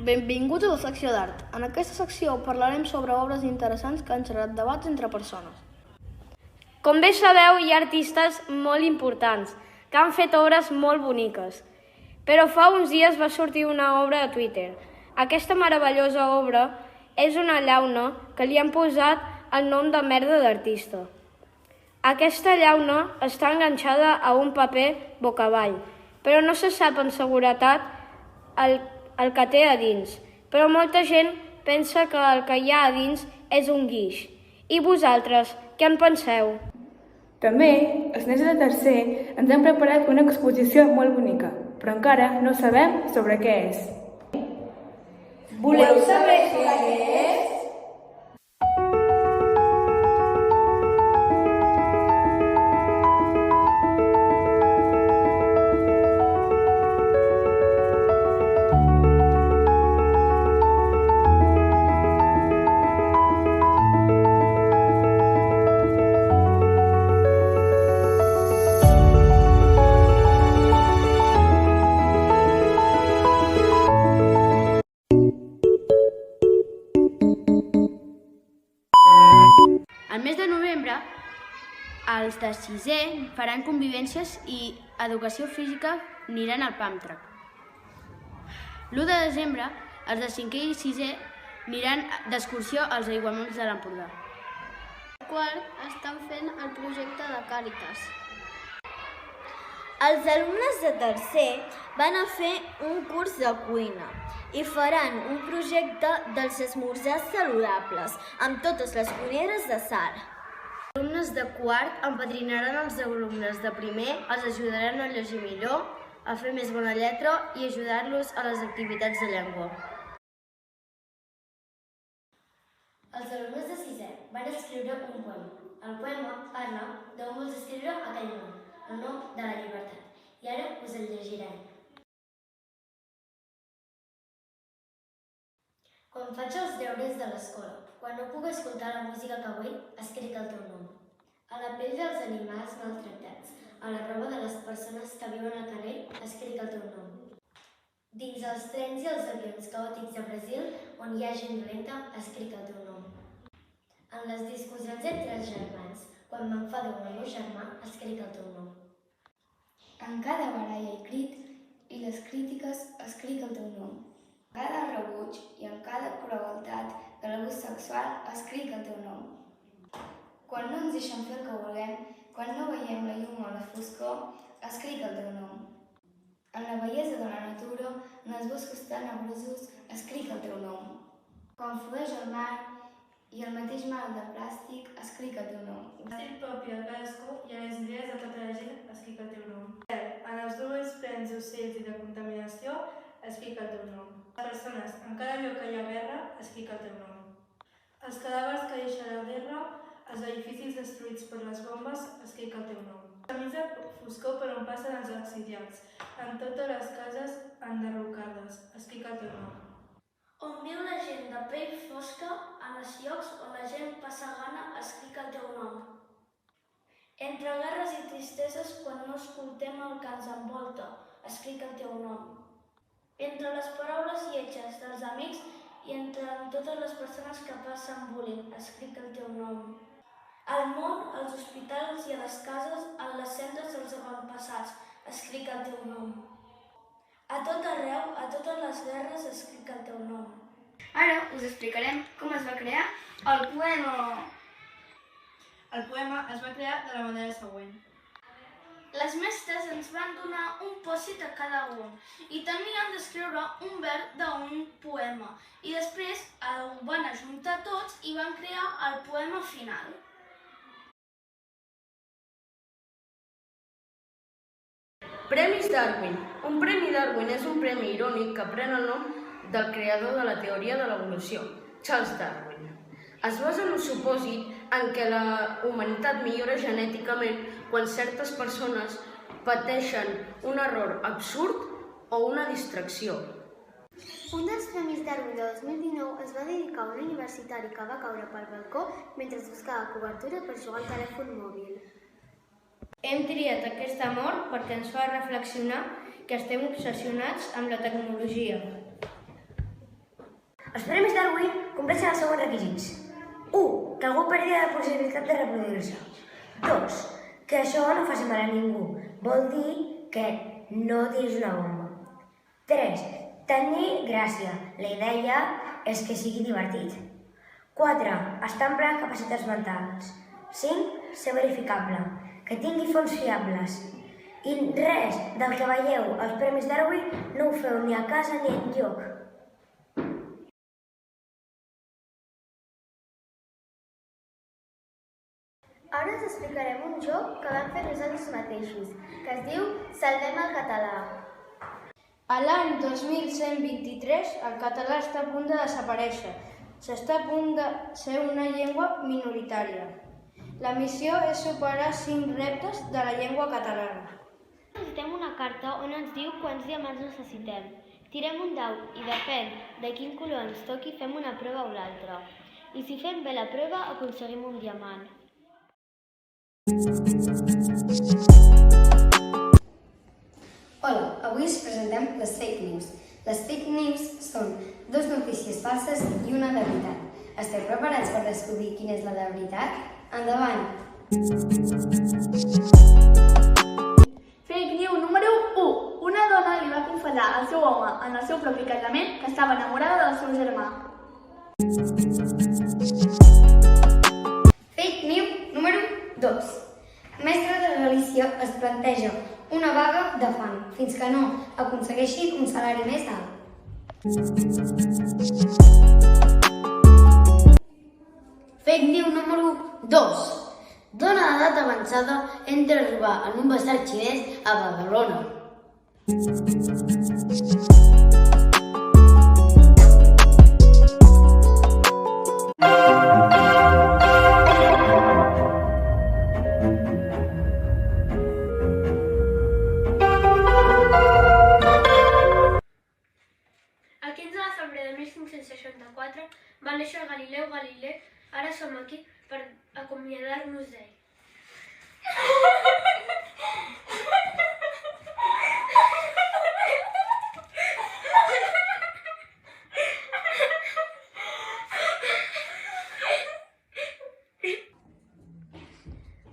Benvinguts a la secció d'art. En aquesta secció parlarem sobre obres interessants que han generat debats entre persones. Com bé sabeu, hi ha artistes molt importants que han fet obres molt boniques. Però fa uns dies va sortir una obra a Twitter. Aquesta meravellosa obra és una llauna que li han posat el nom de merda d'artista. Aquesta llauna està enganxada a un paper boca avall, però no se sap amb seguretat el que té a dins. Però molta gent pensa que el que hi ha a dins és un guix. I vosaltres, què en penseu? També, els nens de tercer ens han preparat una exposició molt bonica, però encara no sabem sobre què és. Voleu saber sobre què és? Al mes de novembre, els de sisè faran convivències i educació física aniran al PAMTRAC. L'1 de desembre, els de cinquè i sisè aniran d'excursió als aiguamolls de l'Empordà. El quart estan fent el projecte de Càritas. Els alumnes de tercer van a fer un curs de cuina i faran un projecte dels esmorzars saludables amb totes les cuineres de Sara. Els alumnes de quart empadrinaran els alumnes de primer, els ajudaran a llegir millor, a fer més bona lletra i ajudar-los a les activitats de llengua. Els alumnes de sisè van escriure un poema. El poema parla d'on vols escriure aquell nom, el nom de la llibertat. I ara us el llegirem. Quan faig els deures de l'escola, quan no puc escoltar la música que vull, escric el teu nom. A la pell dels animals maltractats, a la roba de les persones que viuen al carrer, escric el teu nom. Dins els trens i els avions caòtics de Brasil, on hi ha gent dolenta, escric el teu nom. En les discussions entre els germans, quan m'enfado amb el meu germà, escric el teu nom. En cada baralla i crit i les crítiques escric el teu nom. En cada rebuig i en cada crueltat de l'abús sexual escric el teu nom. Quan no ens deixen fer el que volem, quan no veiem la llum o la foscor, escric el teu nom. En la bellesa de la natura, en els boscos tenebrosos, escric el teu nom. Quan flueix el mar i el mateix mal de plàstic, escric el teu nom. L'estil propi de cadascú i en les idees de tota la gent, escric el teu nom. En els números plens d'ocells i de contaminació, escric el teu nom. Les persones, en cada lloc que hi ha guerra, escric el teu nom. Els cadàvers que deixa la guerra, els edificis destruïts per les bombes, escric el teu nom. Camins de foscor per on passen els exiliats, en totes les cases enderrocades, escric el teu nom. On viu la gent de pell fosca, en els llocs on la gent passa gana, escric el teu nom. Entre guerres i tristeses, quan no escoltem el que ens envolta, escric el teu nom. Entre les paraules lletges dels amics i entre totes les persones que passen bullying, escric el teu nom. Al món, als hospitals i a les cases, en les cendres dels avantpassats, escric el teu nom. A tot arreu, a totes les guerres, escric el teu nom. Ara us explicarem com es va crear el poema. El poema es va crear de la manera següent. Les mestres ens van donar un pòssit a cada un i teníem d'escriure un vers d'un poema i després ho van ajuntar tots i van crear el poema final. Premis Darwin. Un premi Darwin és un premi irònic que pren el nom del creador de la teoria de l'evolució, Charles Darwin. Es basa en un supòsit en què la humanitat millora genèticament quan certes persones pateixen un error absurd o una distracció. Un dels Premis Darwin de 2019 es va dedicar a un universitari que va caure pel balcó mentre buscava cobertura per jugar al telèfon mòbil. Hem triat aquesta mort perquè ens fa reflexionar que estem obsessionats amb la tecnologia. Els premis Darwin compleixen els següents requisits. 1. Que algú perdi la possibilitat de reproduir-se. 2. Que això no faci mal a ningú. Vol dir que no tiris una bomba. 3. Tenir gràcia. La idea és que sigui divertit. 4. Estar en plena capacitats mentals. 5. Ser verificable. Que tingui fonts fiables. I res del que veieu als premis Darwin no ho feu ni a casa ni enlloc. Ara us explicarem un joc que vam fer nosaltres mateixos, que es diu Salvem el català. A l'any 2123, el català està a punt de desaparèixer. S'està a punt de ser una llengua minoritària. La missió és superar 5 reptes de la llengua catalana. Necessitem una carta on ens diu quants diamants necessitem. Tirem un dau i depèn de quin color ens toqui fem una prova o l'altra. I si fem bé la prova aconseguim un diamant. Hola, avui us presentem les fake news. Les fake news són 2 notícies falses i una de veritat. Esteu preparats per descobrir quina és la de veritat? Endavant! Fake news número 1. Una dona li va confessar al seu home en el seu propi casament que estava enamorada del seu germà. Fake news número 2. Mestre de Galícia es planteja una vaga de fam fins que no aconsegueixi un salari més alt. Fake news número 2. Dona d'edat avançada entra a robar en un bazar xinès a Badalona. El 15 de febrer de 1564 va néixer Galileu Galilei. Ara som aquí per acomiadar-nos d'ell.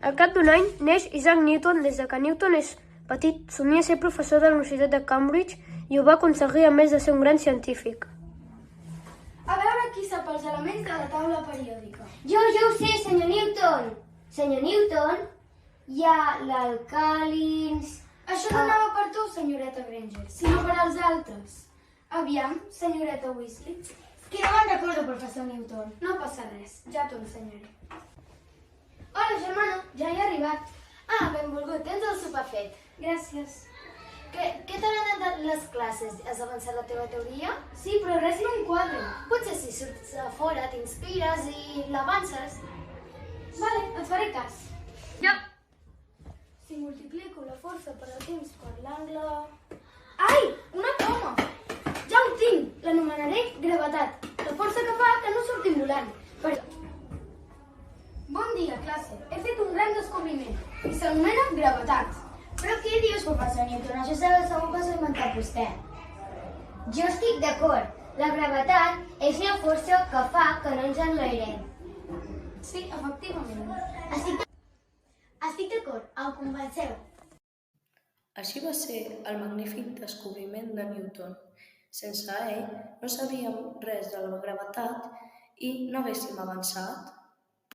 Al cap d'un any neix Isaac Newton. Des de que Newton és petit, somia ser professor de la Universitat de Cambridge i ho va aconseguir a més de ser un gran científic. A veure qui sap els elements de la taula periòdica. Jo ho sé, senyor Newton. Senyor Newton, hi ha l'alcàlins... Això no anava per tu, senyoreta Granger, sinó per als altres. Aviam, senyoreta Weasley. Que no me'n recordo, professor Newton. No passa res, ja t'ho ensenyaré. Hola, germana, ja he arribat. Ah, benvolgut, tens el sopar fet. Gràcies. Què t'han anat les classes? Has avançat la teva teoria? Sí, però res no em quadra. Potser si surts a fora t'inspires i l'avances. Vale, et faré cas. Ja. Si multiplico la força per al temps per l'angle... Ai, una coma! Ja ho tinc! L'anomenaré gravetat. La força que fa que no surtin volant. Bon dia, classe. He fet un gran descobriment i s'anomena gravetat. Però què dius, professor Newton? Això segur que s'ha inventat vostè. Jo estic d'acord. La gravetat és la força que fa que no ens enlairem. Sí, efectivament. Estic d'acord, em convenceu. Així va ser el magnífic descobriment de Newton. Sense ell no sabíem res de la gravetat i no haguéssim avançat.